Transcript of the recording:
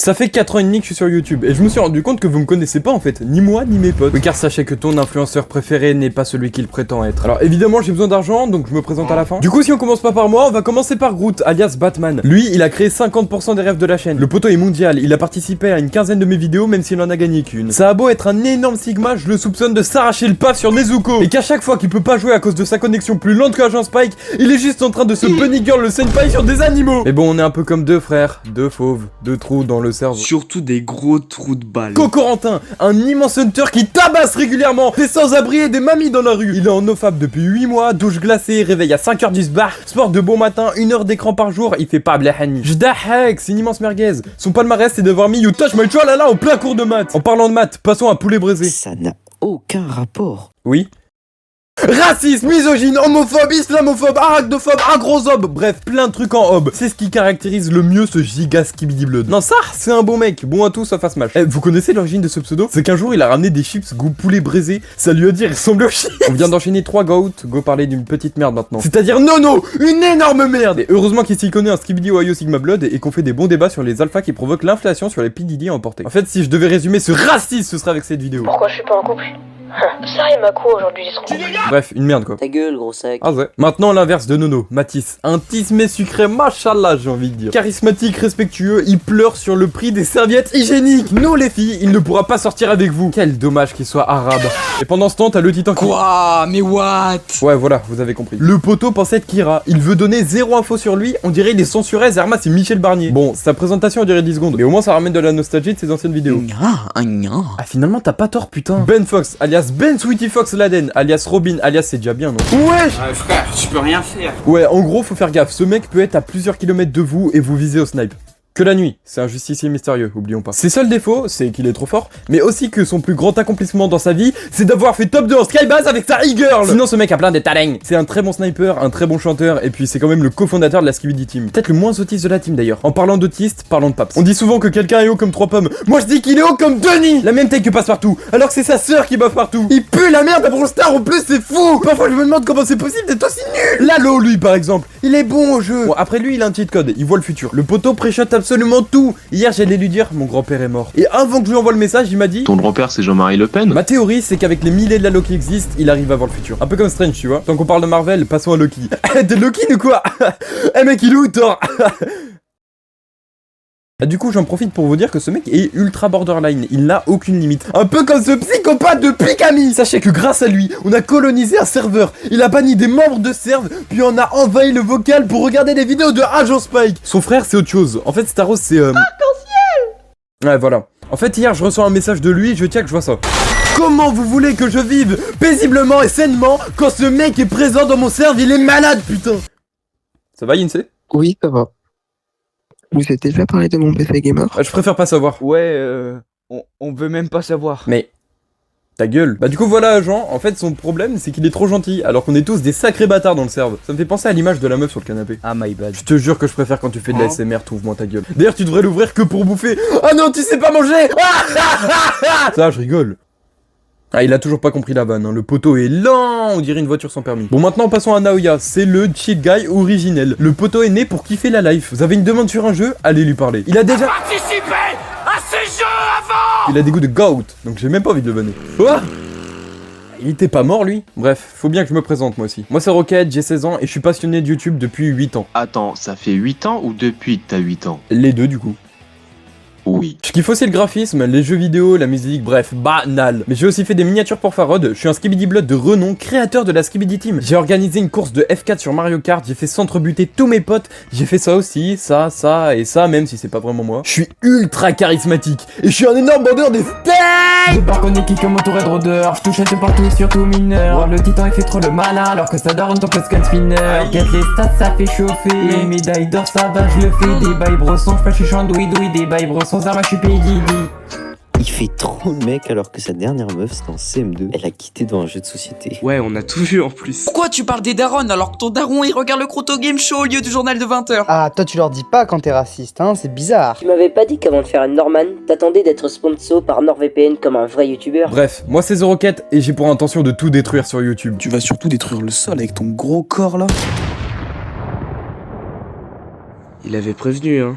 Ça fait 4 ans et demi que je suis sur YouTube et je me suis rendu compte que vous me connaissez pas en fait, ni moi ni mes potes. Oui, car sachez que ton influenceur préféré n'est pas celui qu'il prétend être. Alors évidemment j'ai besoin d'argent donc je me présente à la fin. Du coup si on commence pas par moi, on va commencer par Groot alias Batman. Lui il a créé 50% des rêves de la chaîne. Le poteau est mondial, il a participé à une quinzaine de mes vidéos même s'il en a gagné qu'une. Ça a beau être un énorme Sigma, je le soupçonne de s'arracher le paf sur Nezuko. Et qu'à chaque fois qu'il peut pas jouer à cause de sa connexion plus lente que Agent Spike, il est juste en train de se bunny girl le senpai sur des animaux. Mais bon on est un peu comme deux frères, deux fauves, deux trous dans le cerveau. Surtout des gros trous de balles. Cocorantin, un immense hunter qui tabasse régulièrement des sans-abri et des mamies dans la rue. Il est en nofab depuis 8 mois, douche glacée, réveil à 5h du sbar, sport de bon matin, 1 heure d'écran par jour, il fait pas blahani. J'dahek, c'est une immense merguez. Son palmarès c'est d'avoir mis You Touch My Tralala au plein cours de maths. En parlant de maths, passons à poulet braisé. Ça n'a aucun rapport. Oui. Raciste, misogyne, homophobe, islamophobe, arachnophobe, agrozobe, bref, plein de trucs en hob. C'est ce qui caractérise le mieux ce giga skibidi blood. Non, ça, c'est un bon mec, bon à tout sauf à Smash. Eh, vous connaissez l'origine de ce pseudo? C'est qu'un jour, il a ramené des chips goût poulet braisé, ça lui a dit, il ressemble au chien. On vient d'enchaîner 3 goats, go parler d'une petite merde maintenant. C'est-à-dire Nono, une énorme merde. Et heureusement qu'il s'y connaît un skibidi Ohio Sigma Blood et qu'on fait des bons débats sur les alphas qui provoquent l'inflation sur les PDD à emporter. En fait, si je devais résumer ce racisme, ce serait avec cette vidéo. Pourquoi je suis pas en couple? Ça et Mako aujourd'hui ils seront. Bref, une merde quoi. Ta gueule, gros sac. Ah ouais. Maintenant l'inverse de Nono, Mathis. Un tismé sucré, machallah j'ai envie de dire. Charismatique, respectueux, il pleure sur le prix des serviettes hygiéniques. Nous les filles, il ne pourra pas sortir avec vous. Quel dommage qu'il soit arabe. Et pendant ce temps, t'as le titan qui... Quoi? Mais what? Ouais voilà, vous avez compris. Le poteau pensait être Kira. Il veut donner zéro info sur lui, on dirait il est censuré, Zerma c'est Michel Barnier. Bon, sa présentation a duré 10 secondes, mais au moins ça ramène de la nostalgie de ses anciennes vidéos. Ah finalement t'as pas tort putain. Ben Fox, alias Ben Sweetie Fox Laden, alias Robin, alias c'est déjà bien non? Wesh. Frère, tu peux rien faire. Ouais, en gros, faut faire gaffe. Ce mec peut être à plusieurs kilomètres de vous et vous visez au snipe. Que la nuit, c'est un justicier mystérieux, oublions pas. Ses seuls défauts, c'est qu'il est trop fort, mais aussi que son plus grand accomplissement dans sa vie, c'est d'avoir fait top 2 en Skybase avec sa e-girl. Sinon ce mec a plein de talents. C'est un très bon sniper, un très bon chanteur, et puis c'est quand même le cofondateur de la Skibidi Team. Peut-être le moins autiste de la team d'ailleurs. En parlant d'autiste, parlons de Paps. On dit souvent que quelqu'un est haut comme 3 pommes. Moi je dis qu'il est haut comme Denis. La même taille que Passe-Partout, alors que c'est sa sœur qui baffe partout. Il pue la merde à Brawl Stars en plus, c'est fou. Parfois je me demande comment c'est possible d'être aussi nul. Lalo lui par exemple, il est bon au jeu. Bon après lui il a un cheat code, il voit le futur. Le poteau préchote absolument tout. Hier j'allais lui dire mon grand-père est mort. Et avant que je lui envoie le message, il m'a dit ton grand-père c'est Jean-Marie Le Pen. Ma théorie c'est qu'avec les milliers de Lalo qui existent, il arrive à voir le futur. Un peu comme Strange tu vois. Tant qu'on parle de Marvel, passons à Loki. De Loki ou quoi? Eh mec il est où Thor? Ah, du coup j'en profite pour vous dire que ce mec est ultra borderline, il n'a aucune limite. Un peu comme ce psychopathe de Pikami. Sachez que grâce à lui, on a colonisé un serveur. Il a banni des membres de serve, puis on a envahi le vocal pour regarder des vidéos de Agent Spike. Son frère c'est autre chose. En fait Staros c'est ouais voilà. En fait hier je reçois un message de lui et je check, je vois ça. Comment vous voulez que je vive paisiblement et sainement quand ce mec est présent dans mon serve? Il est malade putain. Ça va Yinsei? Oui, ça va. Vous avez déjà parlé de mon PC gamer? Je préfère pas savoir. Ouais, on veut même pas savoir. Mais... ta gueule. Bah du coup voilà Jean, en fait son problème c'est qu'il est trop gentil, alors qu'on est tous des sacrés bâtards dans le serve. Ça me fait penser à l'image de la meuf sur le canapé. Ah my bad. Je te jure que je préfère quand tu fais de la SMR, trouve-moi ta gueule. D'ailleurs tu devrais l'ouvrir que pour bouffer. Ah non tu sais pas manger. Ça je rigole. Ah il a toujours pas compris la vanne, hein. Le poteau est lent, on dirait une voiture sans permis. Bon maintenant passons à Naoya, c'est le cheat guy originel. Le poteau est né pour kiffer la life. Vous avez une demande sur un jeu, allez lui parler. Il a déjà participé à ces jeux avant. Il a des goûts de goat, donc j'ai même pas envie de le banner. Quoi? Il était pas mort lui? Bref, faut bien que je me présente moi aussi. Moi c'est Rocket, j'ai 16 ans et je suis passionné de YouTube depuis 8 ans. Attends, ça fait 8 ans ou depuis que t'as 8 ans? Les deux du coup. Oui. Je kiffe aussi le graphisme, les jeux vidéo, la musique, bref, banal. Mais j'ai aussi fait des miniatures pour Farod, je suis un Skibidi Blood de renom, créateur de la Skibidi Team. J'ai organisé une course de F4 sur Mario Kart, j'ai fait centre-buter tous mes potes, j'ai fait ça aussi, ça et ça, même si c'est pas vraiment moi. Je suis ultra charismatique, et je suis un énorme bandeur des steaks. Je pars qui comme entouré de rôdeurs, je touche un peu partout, surtout mineur. Le titan il fait trop le malin, alors que ça dort en tant que scan spinner. Get les stats, ça fait chauffer, les médailles d'or ça va, je le fais. Des bails brossons, je suis chandouille, des bails brossons. Ça va, je suis payé. Il fait trop le mec alors que sa dernière meuf, c'était en CM2. Elle a quitté dans un jeu de société. Ouais, on a tout vu en plus. Pourquoi tu parles des darons alors que ton daron il regarde le Chroto Game Show au lieu du journal de 20h? Ah, toi tu leur dis pas quand t'es raciste, hein, c'est bizarre. Tu m'avais pas dit qu'avant de faire un Norman, t'attendais d'être sponsor par NordVPN comme un vrai youtubeur? Bref, moi c'est The Rocket et j'ai pour intention de tout détruire sur YouTube. Tu vas surtout détruire le sol avec ton gros corps là. Il avait prévenu hein.